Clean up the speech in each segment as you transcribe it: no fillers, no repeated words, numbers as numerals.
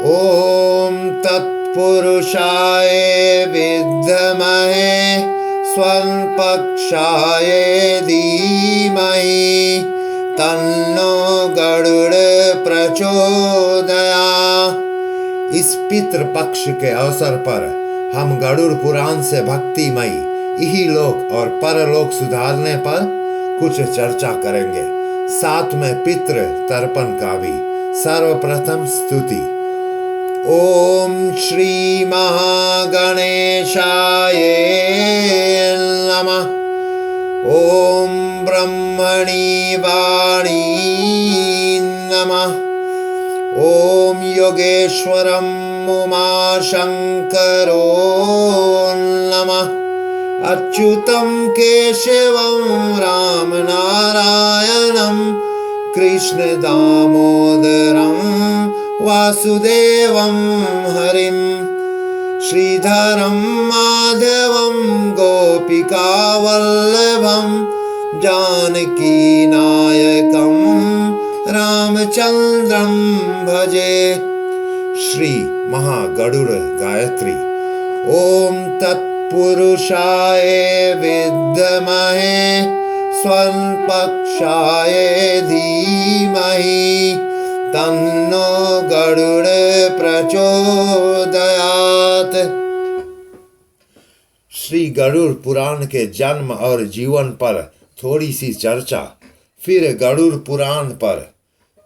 ॐ तत्पुरुषाय विद्महे स्वपक्षाय धीमहि तन्नो गरुड़ प्रचोदयात्। इस पितृपक्ष के अवसर पर हम गरुड़ पुराण से भक्तिमयी इहलोक और परलोक सुधारने पर कुछ चर्चा करेंगे। साथ में पितृ तर्पण का भी। सर्वप्रथम स्तुति। ओम श्री महागणेशाय नमः। ओम ब्रह्मणि वाणी नमः। ओम योगेश्वरम उमाशंकरो नमः। अच्युतं केशवं रामनारायणं कृष्ण दामोदरं वासुदेवं हरिं श्रीधरं माधवं गोपिकावल्लभं जानकीनायकं रामचंद्रं भजे। श्री महागरुड़ गायत्री। ओम तत्पुरुषाय विद्महे स्वपक्षाय धीमहि तन्नो गरुड़ प्रचोदयात्। श्री गरुड़ पुराण के जन्म और जीवन पर थोड़ी सी चर्चा। फिर गरुड़ पुराण पर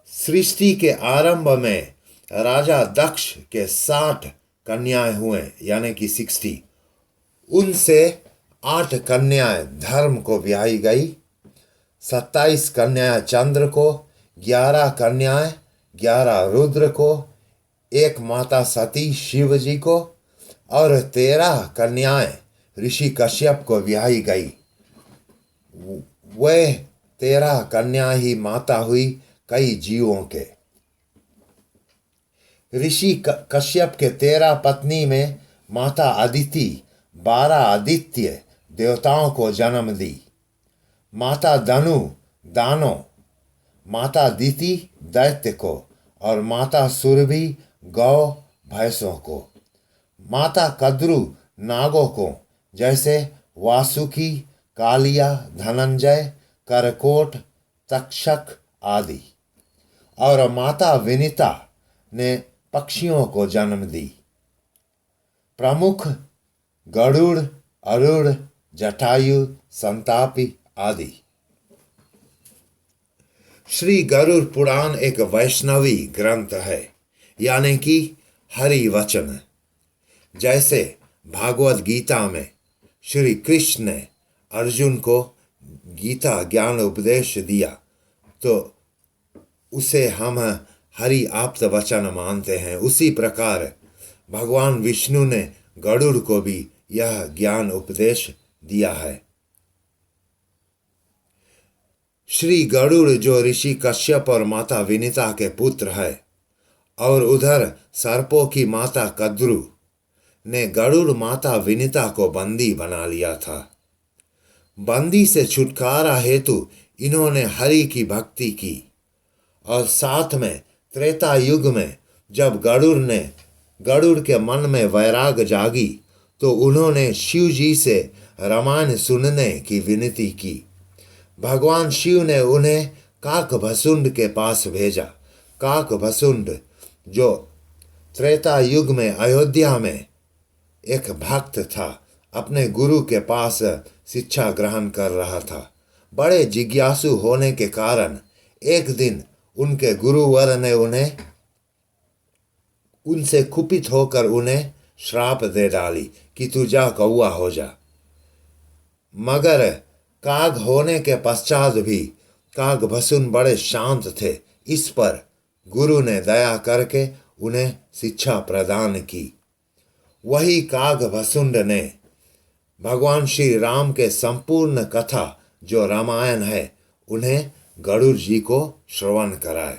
सृष्टि के आरंभ में राजा दक्ष के 60 कन्याएं हुए, यानी कि 60। उनसे 8 कन्याएं धर्म को ब्याही गई, 27 कन्याएं चंद्र को, 11 कन्याएं 11 रुद्र को, एक माता सती शिव जी को और 13 कन्याएं ऋषि कश्यप को ब्याही गई। वह 13 कन्या ही माता हुई कई जीवों के। ऋषि कश्यप के 13 पत्नी में माता अदिति 12 आदित्य देवताओं को जन्म दी। माता धनु दानों, माता दिति दैत्य को और माता सुरभि गौ भैंसों को। माता कद्रु नागों को, जैसे वासुकी, कालिया, धनंजय, करकोट, तक्षक आदि। और माता विनिता ने पक्षियों को जन्म दी। प्रमुख गरुड़, अरुड़, जटायु, संतापी आदि। श्री गरुड़ पुराण एक वैष्णवी ग्रंथ है, यानी कि हरि वचन। जैसे भागवत गीता में श्री कृष्ण ने अर्जुन को गीता ज्ञान उपदेश दिया, तो उसे हम हरि आप्त वचन मानते हैं। उसी प्रकार भगवान विष्णु ने गरुड़ को भी यह ज्ञान उपदेश दिया है। श्री गरुड़ जो ऋषि कश्यप और माता विनिता के पुत्र है, और उधर सर्पों की माता कद्रु ने गरुड़ माता विनिता को बंदी बना लिया था। बंदी से छुटकारा हेतु इन्होंने हरि की भक्ति की। और साथ में त्रेता युग में जब गरुड़ के मन में वैराग जागी, तो उन्होंने शिव जी से रामायण सुनने की विनती की। भगवान शिव ने उन्हें काकभसुंड के पास भेजा। काकभसुंड जो त्रेता युग में अयोध्या में एक भक्त था, अपने गुरु के पास शिक्षा ग्रहण कर रहा था। बड़े जिज्ञासु होने के कारण एक दिन उनके गुरुवर ने उनसे कुपित होकर उन्हें श्राप दे डाली कि तू जा कौआ हो जा। मगर काग होने के पश्चात भी काकभसुंड बड़े शांत थे। इस पर गुरु ने दया करके उन्हें शिक्षा प्रदान की। वही काकभसुंड ने भगवान श्री राम के संपूर्ण कथा जो रामायण है, उन्हें गरुड़ जी को श्रवण कराए।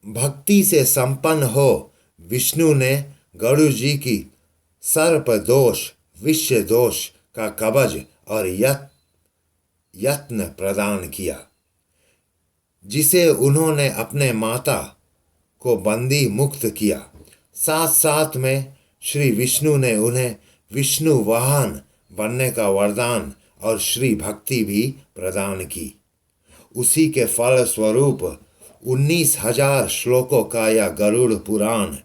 भक्ति से संपन्न हो विष्णु ने गरुड़ जी की सर्प दोष, विश्व दोष का कवच और यत्न प्रदान किया। जिसे उन्होंने अपने माता को बंदी मुक्त किया। साथ साथ में श्री विष्णु ने उन्हें विष्णु वाहन बनने का वरदान और श्री भक्ति भी प्रदान की। उसी के फल स्वरूप 19,000 श्लोकों का यह गरुड़ पुराण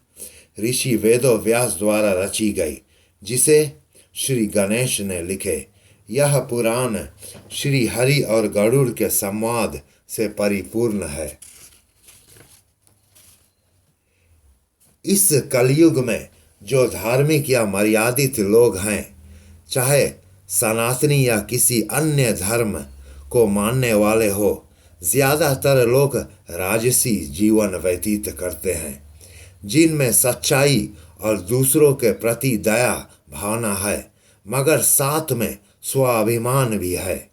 ऋषि वेदो व्यास द्वारा रची गई, जिसे श्री गणेश ने लिखे। यह पुराण श्री हरि और गरुड़ के संवाद से परिपूर्ण है। इस कलयुग में जो धार्मिक या मर्यादित लोग हैं, चाहे सनातनी या किसी अन्य धर्म को मानने वाले हो, ज्यादातर लोग राजसी जीवन व्यतीत करते हैं, जिनमें सच्चाई और दूसरों के प्रति दया भावना है, मगर साथ में स्वाभिमान भी है।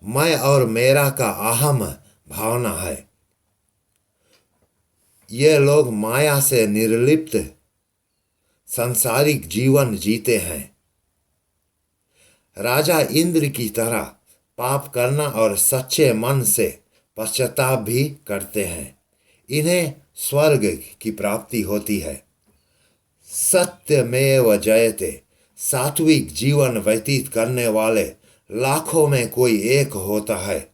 मैं और मेरा का अहम भावना है। ये लोग माया से निर्लिप्त सांसारिक जीवन जीते हैं। राजा इंद्र की तरह पाप करना और सच्चे मन से पश्चाताप भी करते हैं। इन्हें स्वर्ग की प्राप्ति होती है। सत्यमेव जयते, सात्विक जीवन व्यतीत करने वाले लाखों में कोई एक होता है,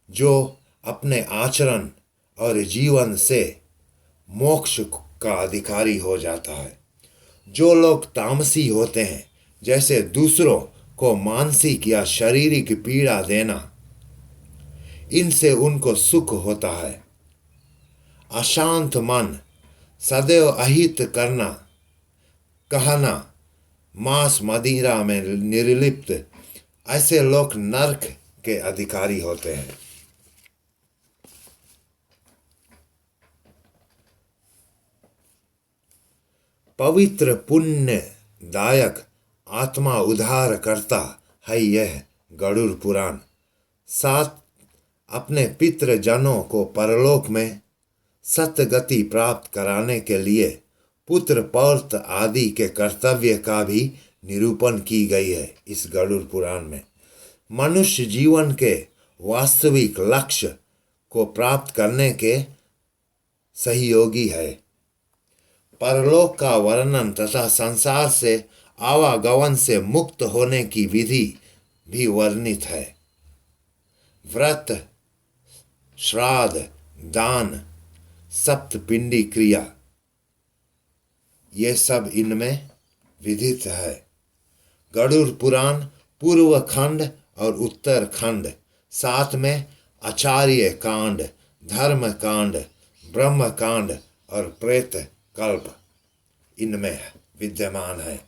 जो अपने आचरण और जीवन से मोक्ष का अधिकारी हो जाता है। जो लोग तामसी होते हैं, जैसे दूसरों को मानसिक या शारीरिक पीड़ा देना, इनसे उनको सुख होता है। अशांत मन, सदैव अहित करना, कहना, मांस मदिरा में निर्लिप्त, ऐसे लोग नरक के अधिकारी होते हैं। पवित्र पुण्यदायक आत्मा उद्धार करता है यह गरुड़ पुराण। साथ अपने पितृजनों को परलोक में सतगति प्राप्त कराने के लिए पुत्र पौत्र आदि के कर्तव्य का भी निरूपण की गई है। इस गरुड़ पुराण में मनुष्य जीवन के वास्तविक लक्ष्य को प्राप्त करने के सहयोगी है। परलोक का वर्णन तथा संसार से आवागमन से मुक्त होने की विधि भी वर्णित है। व्रत, श्राद्ध, दान, सप्तपिंडी क्रिया, ये सब इनमें विधित है। गरुड़ पुराण पूर्व खंड और उत्तर खंड, साथ में आचार्य कांड, धर्म कांड, ब्रह्म कांड और प्रेत कल्प इनमें विद्यमान है।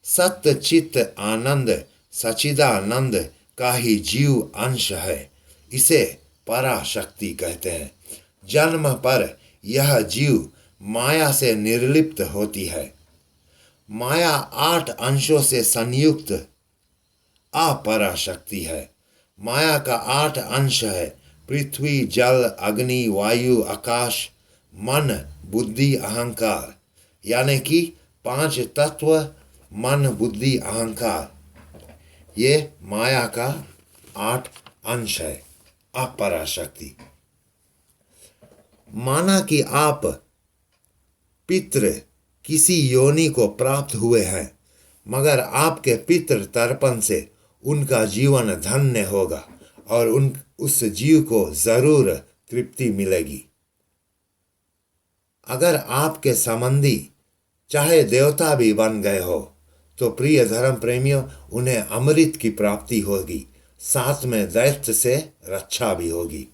सत्य चित्त आनंद सचिदानंद का ही जीव अंश है। इसे पराशक्ति कहते हैं। जन्म पर यह जीव माया से निर्लिप्त होती है। माया 8 अंशों से संयुक्त अपराशक्ति है। माया का 8 अंश है: पृथ्वी, जल, अग्नि, वायु, आकाश, मन, बुद्धि, अहंकार। यानी कि 5 तत्व, मन, बुद्धि, अहंकार, ये माया का 8 अंश है, अपराशक्ति। माना कि आप पितृ किसी योनि को प्राप्त हुए हैं, मगर आपके पितृ तर्पण से उनका जीवन धन्य होगा और उस जीव को जरूर तृप्ति मिलेगी। अगर आपके संबंधी चाहे देवता भी बन गए हो, तो प्रिय धर्म प्रेमियों, उन्हें अमृत की प्राप्ति होगी, साथ में दैत्य से रक्षा भी होगी।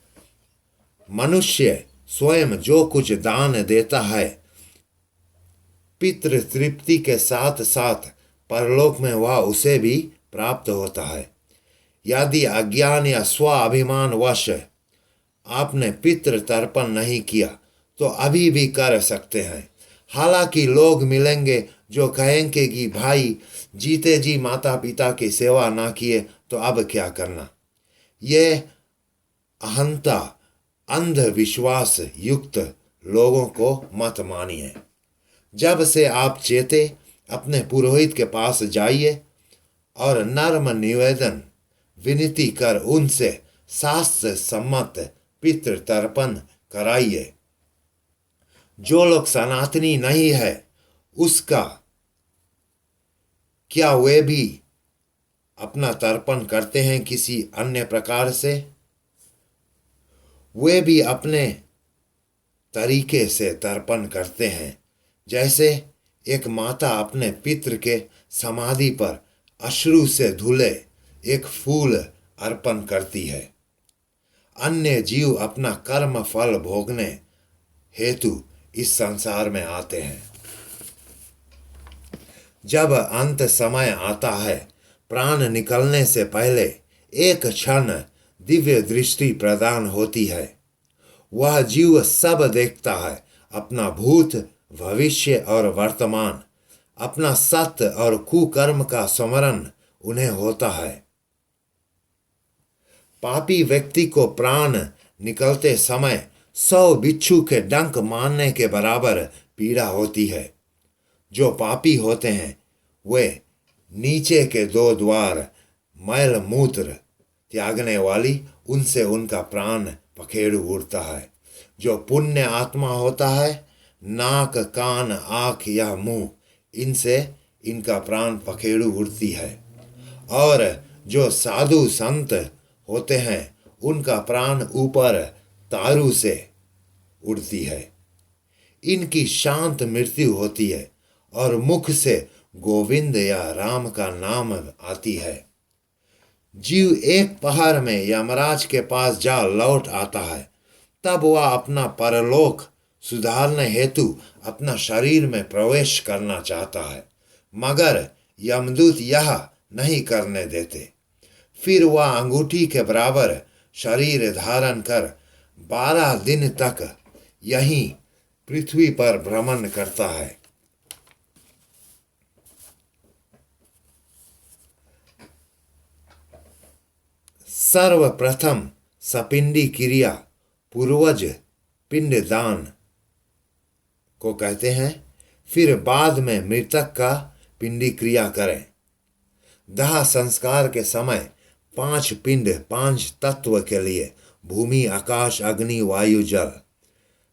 मनुष्य स्वयं जो कुछ दान देता है, पितृ तृप्ति के साथ साथ परलोक में वह उसे भी प्राप्त होता है। यदि अज्ञान या स्वाभिमान वश आपने पितृ तर्पण नहीं किया, तो अभी भी कर सकते हैं। हालांकि लोग मिलेंगे जो कहेंगे कि भाई जीते जी माता पिता की सेवा ना किए तो अब क्या करना। ये अहंता, अंधविश्वास युक्त लोगों को मत मानिए। जब से आप चेते, अपने पुरोहित के पास जाइए और नर्म निवेदन विनती कर उनसे शास्त्र सम्मत पितृ तर्पण कराइए। जो लोग सनातनी नहीं है उसका क्या वे भी अपना तर्पण करते हैं किसी अन्य प्रकार से? वे भी अपने तरीके से तर्पण करते हैं। जैसे एक माता अपने पितृ के समाधि पर अश्रु से धुले एक फूल अर्पण करती है। अन्य जीव अपना कर्म फल भोगने हेतु इस संसार में आते हैं। जब अंत समय आता है, प्राण निकलने से पहले एक क्षण दिव्य दृष्टि प्रदान होती है। वह जीव सब देखता है, अपना भूत, भविष्य और वर्तमान, अपना सत्य और कुकर्म का स्मरण उन्हें होता है। पापी व्यक्ति को प्राण निकलते समय 100 बिच्छू के डंक मारने के बराबर पीड़ा होती है। जो पापी होते हैं वे नीचे के 2 द्वार मैल मूत्र त्यागने वाली, उनसे उनका प्राण पखेरु उड़ता है। जो पुण्य आत्मा होता है, नाक, कान, आँख या मुंह, इनसे इनका प्राण पखेरु उड़ती है। और जो साधु संत होते हैं उनका प्राण ऊपर तारू से उड़ती है। इनकी शांत मृत्यु होती है और मुख से गोविंद या राम का नाम आती है। जीव एक पहर में यमराज के पास जा लौट आता है। तब वह अपना परलोक सुधारने हेतु अपना शरीर में प्रवेश करना चाहता है, मगर यमदूत यह नहीं करने देते। फिर वह अंगूठी के बराबर शरीर धारण कर 12 दिन तक यहीं पृथ्वी पर भ्रमण करता है। सर्वप्रथम सपिंडी क्रिया पूर्वज पिंड दान को कहते हैं। फिर बाद में मृतक का पिंडी क्रिया करें। दाह संस्कार के समय 5 पिंड 5 तत्व के लिए भूमि, आकाश, अग्नि, वायु, जल।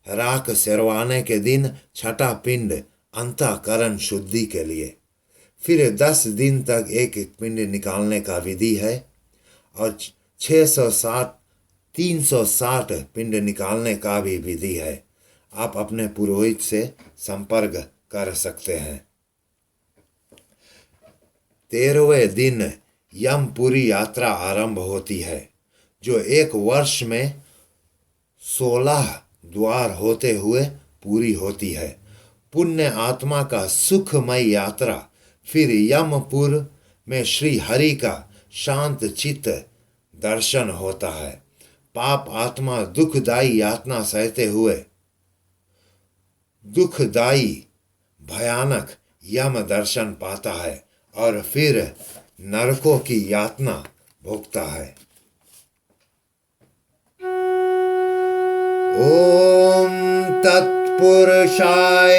राख सिरवाने के दिन 6ठा पिंड अंतःकरण शुद्धि के लिए। फिर 10 दिन तक एक एक पिंड निकालने का विधि है और 360 पिंड निकालने का भी विधि है। आप अपने पुरोहित से संपर्क कर सकते हैं। 13वें दिन यमपुरी यात्रा आरंभ होती है, जो 1 वर्ष में 16 द्वार होते हुए पूरी होती है। पुण्य आत्मा का सुखमय यात्रा फिर यमपुर में श्री हरि का शांत चित्त दर्शन होता है। पाप आत्मा दुखदायी यातना सहते हुए दुखदायी भयानक यम दर्शन पाता है और फिर नरकों की यातना भोगता है। ओम तत्पुरुषाय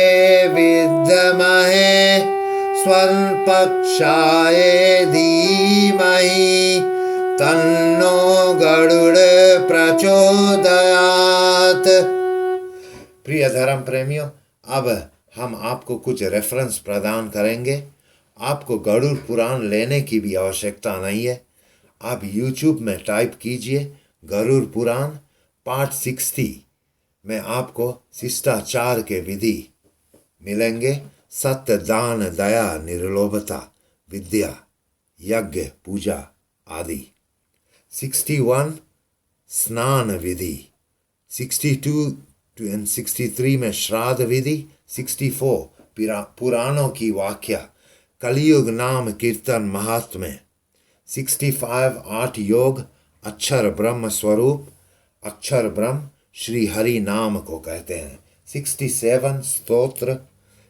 विद्महे स्वल्पक्षाय धीमहि तन्नो गरुड़ प्रचोदयात्। प्रिय धर्म प्रेमियों, अब हम आपको कुछ रेफरेंस प्रदान करेंगे। आपको गरुड़ पुराण लेने की भी आवश्यकता नहीं है। आप YouTube में टाइप कीजिए गरुड़ पुराण पार्ट 60 में आपको शिष्टाचार के विधि मिलेंगे। सत्य, दान, दया, निर्लोभता, विद्या, यज्ञ, पूजा आदि। 61 स्नान विधि, 62 and 63 में श्राद्ध विधि, 64 पुराणों की व्याख्या, कलयुग नाम कीर्तन महात्म्य, 65 8 योग, अक्षर ब्रह्म स्वरूप, अक्षर ब्रह्म श्री हरि नाम को कहते हैं, 67 स्तोत्र,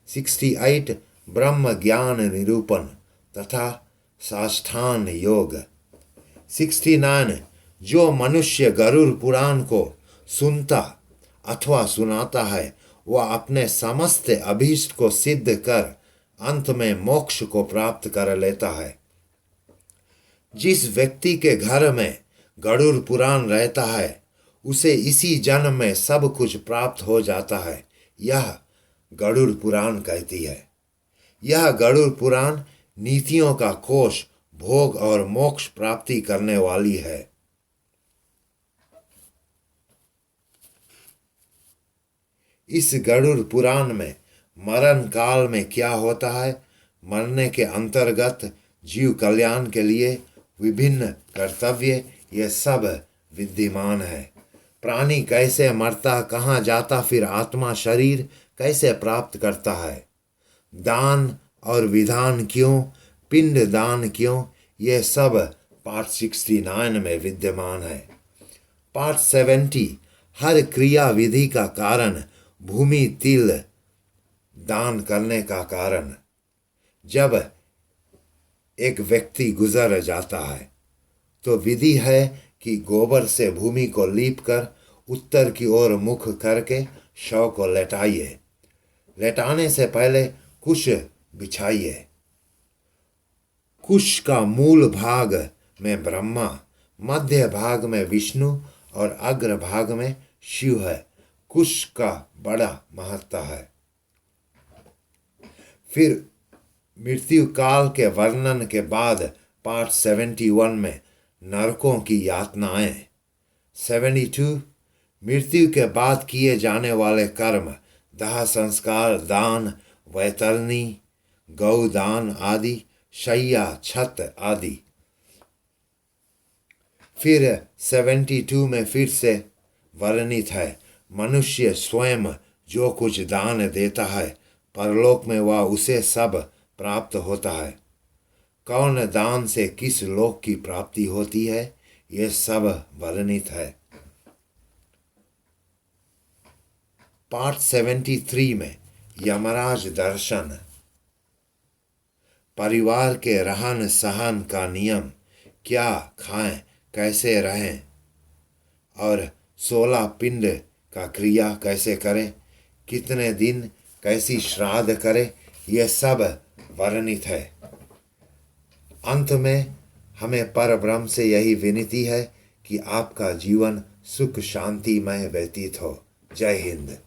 68 ब्रह्म ज्ञान निरूपण तथा साष्टांग योग, 69 जो मनुष्य गरुड़ पुराण को सुनता अथवा सुनाता है वह अपने समस्त अभीष्ट को सिद्ध कर अंत में मोक्ष को प्राप्त कर लेता है। जिस व्यक्ति के घर में गरुड़ पुराण रहता है उसे इसी जन्म में सब कुछ प्राप्त हो जाता है, यह गरुड़ पुराण कहती है। यह गरुड़ पुराण नीतियों का कोश, भोग और मोक्ष प्राप्ति करने वाली है। इस गरुड़ पुराण में मरण काल में क्या होता है, मरने के अंतर्गत जीव कल्याण के लिए विभिन्न कर्तव्य, ये सब विद्यमान है। प्राणी कैसे मरता, कहाँ जाता, फिर आत्मा शरीर कैसे प्राप्त करता है, दान और विधान क्यों, पिंड दान क्यों, ये सब पार्ट 69 में विद्यमान है। पार्ट 70 हर क्रिया विधि का कारण, भूमि तिल दान करने का कारण। जब एक व्यक्ति गुजर जाता है तो विधि है कि गोबर से भूमि को लीप कर उत्तर की ओर मुख करके शव को लेटाइए। लेटाने से पहले कुश बिछाइए। कुश का मूल भाग में ब्रह्मा, मध्य भाग में विष्णु और अग्र भाग में शिव है। कुश का बड़ा महत्व है। फिर मृत्यु काल के वर्णन के बाद पार्ट 71 में नरकों की यातनाएं। 72 मृत्यु के बाद किए जाने वाले कर्म, दाह संस्कार, दान, वैतरणी, गौदान आदि, शैया, छत आदि। फिर 72 में फिर से वर्णित है मनुष्य स्वयं जो कुछ दान देता है परलोक में वह उसे सब प्राप्त होता है। कौन दान से किस लोक की प्राप्ति होती है, ये सब वर्णित है। पार्ट 73 में यमराज दर्शन, परिवार के रहन सहन का नियम, क्या खाएं, कैसे रहें, और 16 पिंड का क्रिया कैसे करें, कितने दिन कैसी श्राद्ध करें, यह सब वर्णित है। अंत में हमें परब्रह्म से यही विनती है कि आपका जीवन सुख शांतिमय व्यतीत हो। जय हिंद।